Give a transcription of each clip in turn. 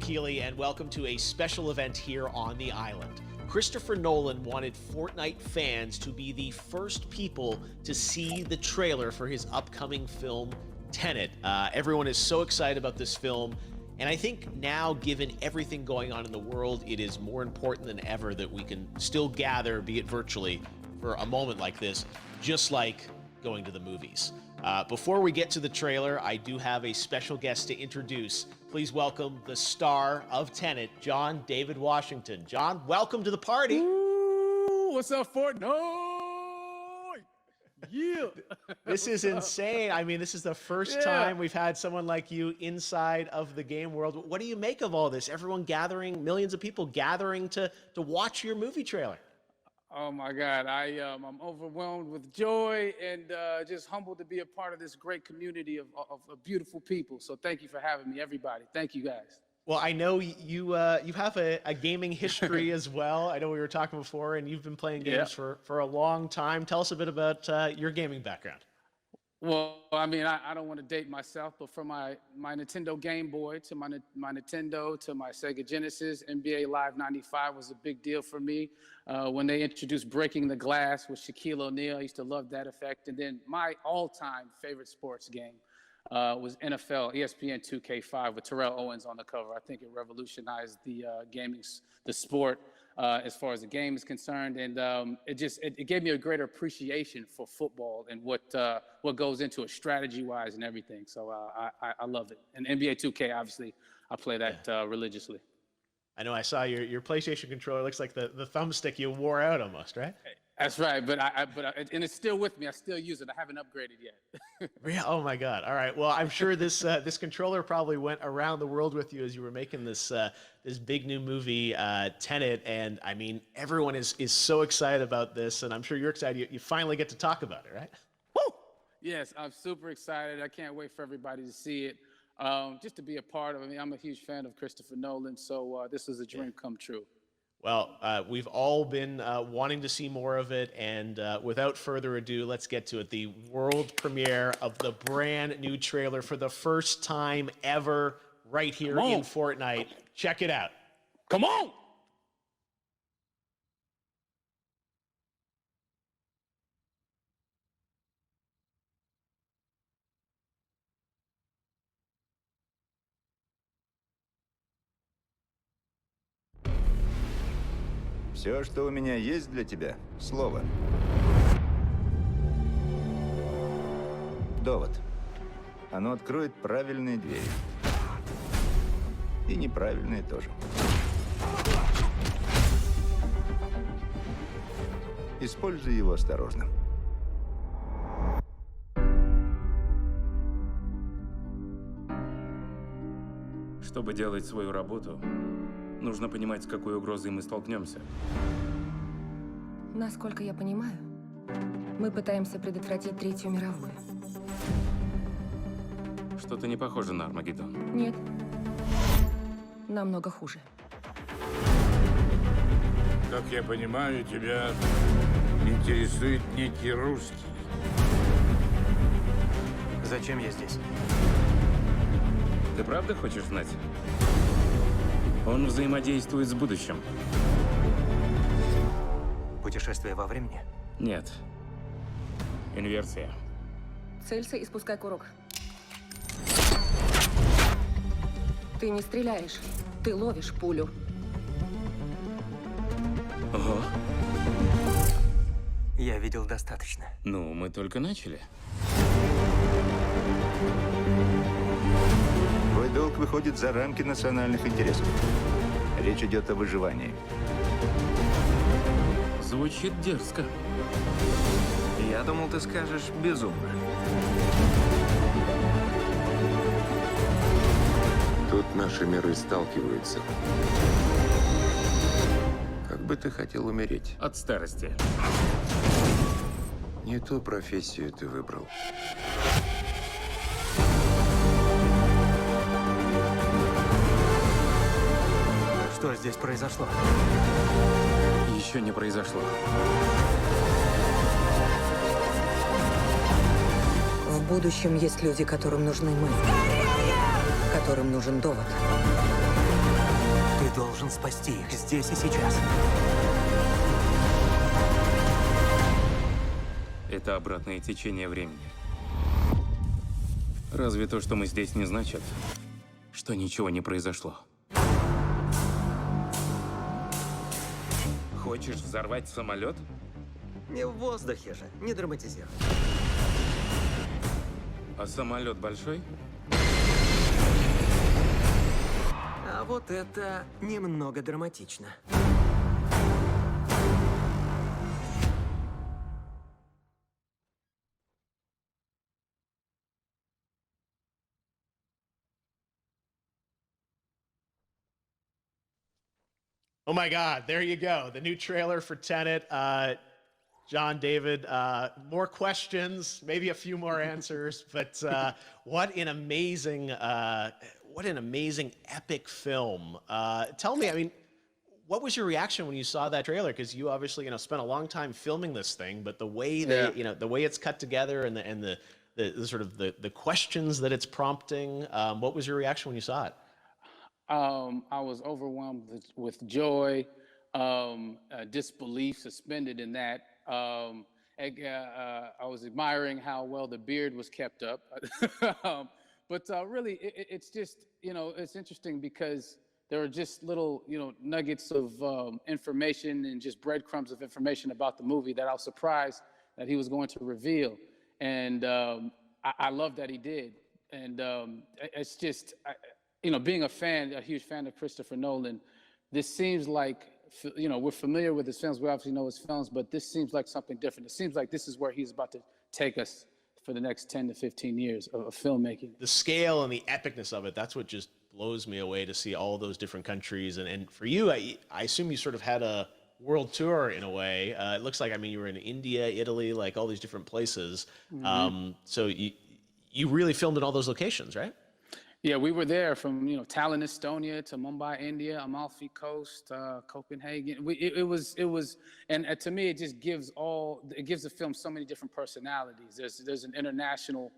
Keeley, and welcome to a special event here on the island. Christopher Nolan wanted Fortnite fans to be the first people to see the trailer for his upcoming film, Tenet. Everyone is so excited about this film, and I think now, given everything going on in the world, it is more important than ever that we can still gather, be it virtually, for a moment like this, just like going to the movies. Before we get to the trailer, I do have a special guest to introduce. Please welcome the star of Tenet, John David Washington. John, welcome to the party. Ooh, what's up, Fortnite? Yeah. This is insane. I mean, this is the first time we've had someone like you inside of the game world. What do you make of all this? Everyone gathering, millions of people gathering to watch your movie trailer. Oh my God, I'm overwhelmed with joy and just humbled to be a part of this great community of beautiful people. So thank you for having me, everybody. Thank you, guys. Well, I know you have a gaming history as well. I know we were talking before, and you've been playing games for a long time. Tell us a bit about your gaming background. Well, I mean, I don't want to date myself, but from my Nintendo Game Boy to my Nintendo to my Sega Genesis, NBA Live 95 was a big deal for me. When they introduced Breaking the Glass with Shaquille O'Neal, I used to love that effect. And then my all-time favorite sports game was NFL ESPN 2K5 with Terrell Owens on the cover. I think it revolutionized the the sport as far as the game is concerned, and it gave me a greater appreciation for football and what goes into it strategy-wise and everything. So I love it. And NBA 2K, obviously, I play that religiously. I know I saw your PlayStation controller. Looks like the thumbstick you wore out almost, right? That's right, but and it's still with me. I still use it. I haven't upgraded yet. Oh my God! All right. Well, I'm sure this controller probably went around the world with you as you were making this big new movie, Tenet. And I mean, everyone is so excited about this, and I'm sure you're excited. You finally get to talk about it, right? Woo! Yes, I'm super excited. I can't wait for everybody to see it. Just to be a part of it. I mean, I'm a huge fan of Christopher Nolan, so this is a dream come true. Well, we've all been wanting to see more of it, and without further ado, let's get to it. The world premiere of the brand new trailer for the first time ever right here in Fortnite. Check it out. Come on! Все, что у меня есть для тебя, слово. Довод. Оно откроет правильные двери. И неправильные тоже. Используй его осторожно. Чтобы делать свою работу, нужно понимать, с какой угрозой мы столкнемся. Насколько я понимаю, мы пытаемся предотвратить Третью мировую. Что-то не похоже на Армагеддон. Нет. Намного хуже. Как я понимаю, тебя интересует некий русский. Зачем я здесь? Ты правда хочешь знать? Он взаимодействует с будущим. Путешествие во времени? Нет. Инверсия. Целься и спускай курок. Ты не стреляешь, ты ловишь пулю. Ого. Я видел достаточно. Ну, мы только начали. Твой долг выходит за рамки национальных интересов. Речь идет о выживании. Звучит дерзко. Я думал, ты скажешь безумно. Тут наши миры сталкиваются. Как бы ты хотел умереть? От старости. Не ту профессию ты выбрал. Что здесь произошло? Еще не произошло. В будущем есть люди, которым нужны мы. Которым нужен довод. шанс спасти их здесь и сейчас. Это обратное течение времени. Разве то, что мы здесь, не значит, что ничего не произошло? Хочешь взорвать самолет? Не в воздухе же, не драматизируй. А самолет большой? А вот это немного драматично. Oh my God, there you go. The new trailer for Tenet. John, David, more questions, maybe a few more answers, but what an amazing epic film. Tell me, I mean, what was your reaction when you saw that trailer? Because you obviously, spent a long time filming this thing, but the way they, the way it's cut together and the sort of the questions that it's prompting, what was your reaction when you saw it? I was overwhelmed with joy, disbelief suspended in that. I was admiring how well the beard was kept up. But really, it's just, it's interesting because there are just little, nuggets of information and just breadcrumbs of information about the movie that I was surprised that he was going to reveal. And I love that he did. And it's just, being a huge fan of Christopher Nolan, this seems like, we're familiar with his films. We obviously know his films, but this seems like something different. It seems like this is where he's about to take us for the next 10 to 15 years of filmmaking. The scale and the epicness of it, that's what just blows me away, to see all those different countries. And for you, I assume you sort of had a world tour in a way. It looks like, you were in India, Italy, like all these different places. Mm-hmm. So you really filmed in all those locations, right? Yeah, we were there from Tallinn, Estonia, to Mumbai, India, Amalfi Coast, Copenhagen. It was, and to me, it just gives the film so many different personalities. There's an international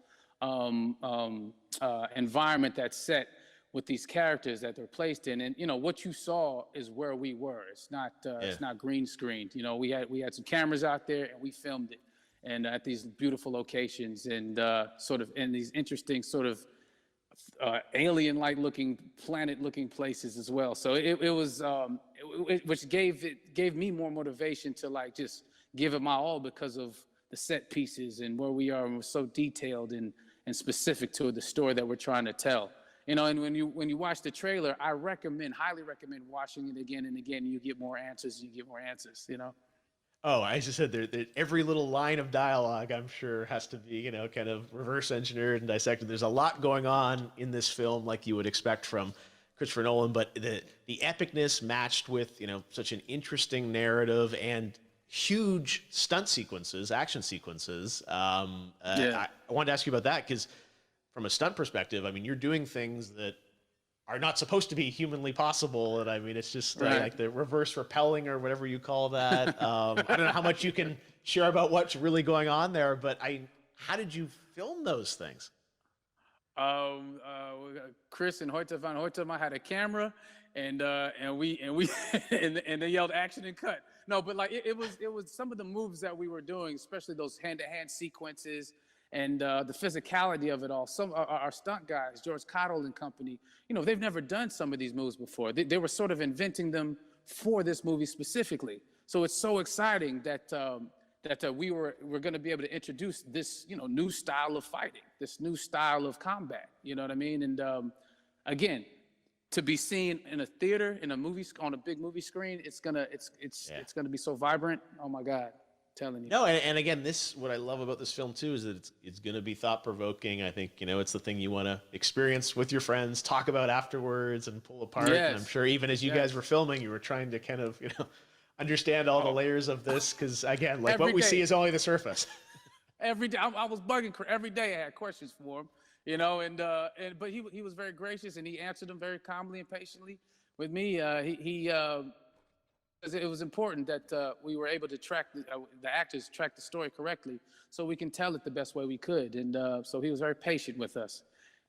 environment that's set with these characters that they're placed in, and what you saw is where we were. It's not green screened. We had some cameras out there and we filmed it, and at these beautiful locations and sort of in these interesting sort of alien-like looking, planet-looking places as well. So it was, which gave me more motivation to just give it my all because of the set pieces and where we are, and we're so detailed and specific to the story that we're trying to tell. And when you watch the trailer, I highly recommend watching it again and again. You get more answers. Oh, I just said every little line of dialogue, I'm sure, has to be, kind of reverse engineered and dissected. There's a lot going on in this film, like you would expect from Christopher Nolan, but the epicness matched with, such an interesting narrative and huge stunt sequences, action sequences. I wanted to ask you about that because from a stunt perspective, you're doing things that are not supposed to be humanly possible. And it's just like the reverse rappelling or whatever you call that. I don't know how much you can share about what's really going on there, but how did you film those things? Chris and Hoyte van Hoytema had a camera, and they yelled action and cut. No, but it was some of the moves that we were doing, especially those hand-to-hand sequences. And the physicality of it all. Some our stunt guys, George Cottle and company, they've never done some of these moves before. They were sort of inventing them for this movie specifically. So it's so exciting that we're going to be able to introduce this new style of fighting, this new style of combat. You know what I mean? And again, to be seen in a theater, in a movie, on a big movie screen, it's gonna be so vibrant. Oh my God. Telling you. No, and again, what I love about this film too is that it's going to be thought-provoking. I think it's the thing you want to experience with your friends, talk about afterwards, and pull apart. Yes. And I'm sure even as you guys were filming, you were trying to kind of understand all the layers of this, because again, what we see is only the surface. Every day, I was bugging every day. I had questions for him, but he was very gracious and he answered them very calmly and patiently with me. It was important that we were able to track the actors track the story correctly, so we can tell it the best way we could. And so he was very patient with us.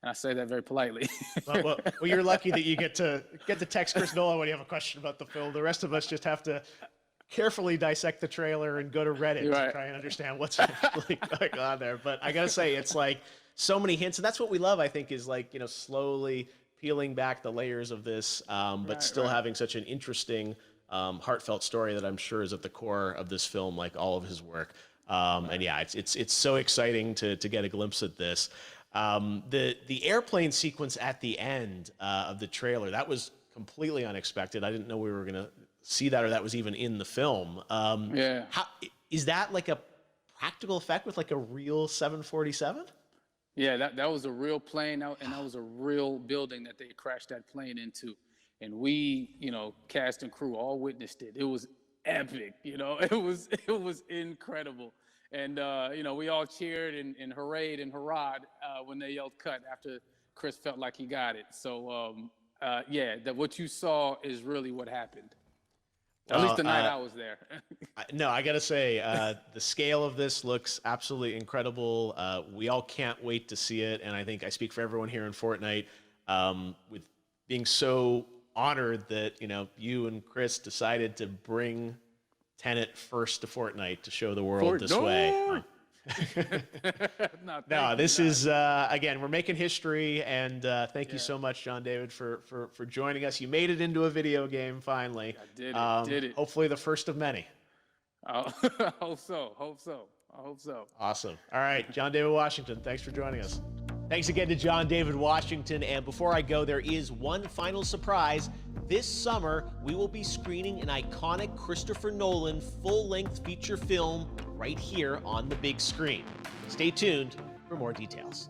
And I say that very politely. Well, you're lucky that you get to text Chris Nolan when you have a question about the film. The rest of us just have to carefully dissect the trailer and go to Reddit to try and understand what's actually going on there. But I gotta say, it's like so many hints, and that's what we love, I think, is like, slowly peeling back the layers of this, but still having such an interesting, heartfelt story that I'm sure is at the core of this film, like all of his work. And yeah, it's so exciting to get a glimpse at this. The airplane sequence at the end of the trailer, that was completely unexpected. I didn't know we were gonna see that, or that was even in the film. Is that like a practical effect with like a real 747? Yeah, that was a real plane, and that was a real building that they crashed that plane into. And we, cast and crew all witnessed it. It was epic, it was incredible. And, we all cheered and hurrayed and hurrahed when they yelled cut after Chris felt like he got it. So, that what you saw is really what happened. At least the night I was there. No, I got to say, the scale of this looks absolutely incredible. We all can't wait to see it. And I think I speak for everyone here in Fortnite with being so honored that, you and Chris decided to bring Tenet first to Fortnite to show the world this way. No, this is, again, we're making history, and thank you so much, John David, for joining us. You made it into a video game, finally. I did it. Hopefully the first of many. I hope so. Awesome. All right, John David Washington, thanks for joining us. Thanks again to John David Washington, and before I go, there is one final surprise. This summer, we will be screening an iconic Christopher Nolan full-length feature film right here on the big screen. Stay tuned for more details.